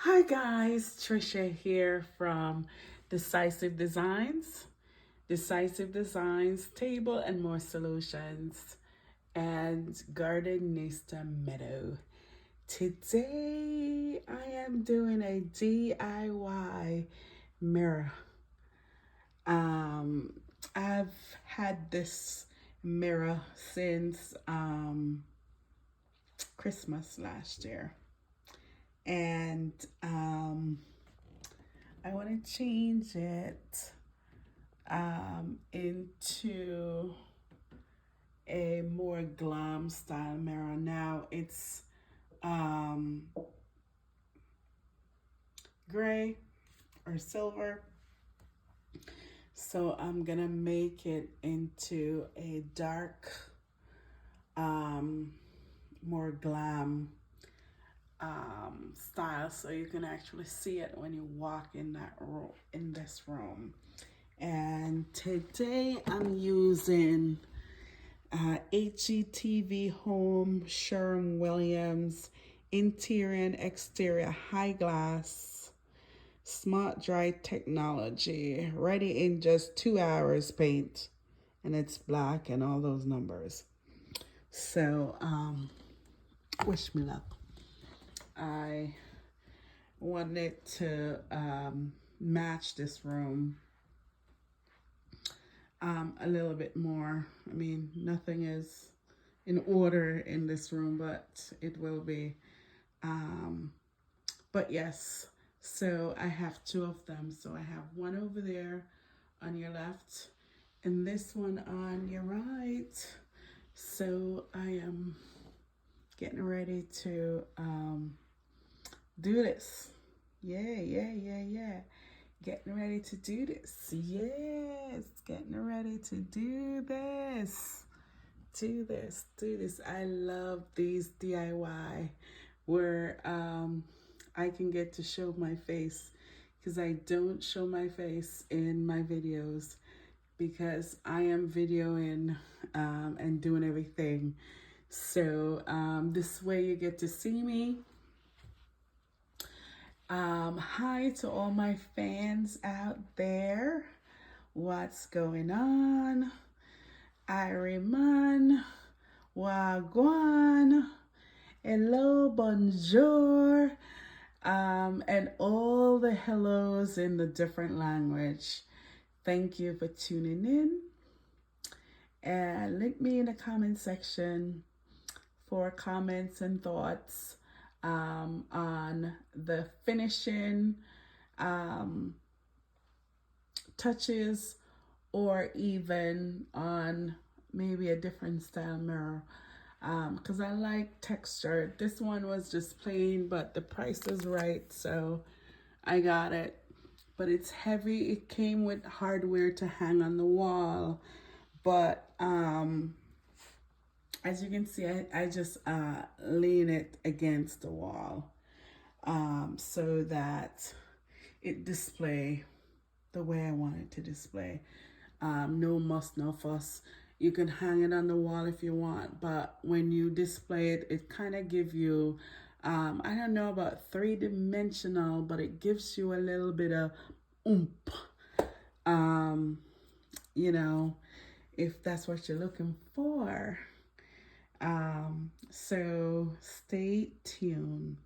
Hi guys, Trisha here from Decisive Designs. Decisive Designs, Table and More Solutions, and Gardenista Meadow. Today I am doing a DIY mirror. Um, I've had this mirror since Christmas last year. And I want to change it into a more glam style mirror. Now it's um, gray or silver. So I'm going to make it into a dark, more glam style, so you can actually see it when you walk in that room, in this room. And today I'm using HGTV Home Sherwin-Williams interior and exterior high glass smart dry technology, ready in just 2 hours paint, and it's black and all those numbers. So wish me luck. I wanted to match this room a little bit more. I mean, nothing is in order in this room, but it will be. But yes, so I have two of them. So I have one over there on your left and this one on your right. So I am getting ready to do this. Yeah. Getting ready to do this. Yes, getting ready to do this. Do this. I love these DIY where I can get to show my face, because I don't show my face in my videos because I am videoing and doing everything. So this way you get to see me. Hi to all my fans out there. What's going on? Iriman, Wagwan, hello, bonjour, and all the hellos in the different language. Thank you for tuning in. And link me in the comment section for comments and thoughts on the finishing touches, or even on maybe a different style mirror, because I like texture. This one was just plain, but the price is right, so I got it. But it's heavy. It came with hardware to hang on the wall, but as you can see, I just lean it against the wall so that it display the way I want it to display. No muss, no fuss. You can hang it on the wall if you want, but when you display it, it kind of give you, I don't know about three-dimensional, but it gives you a little bit of oomph. You know, if that's what you're looking for. So stay tuned.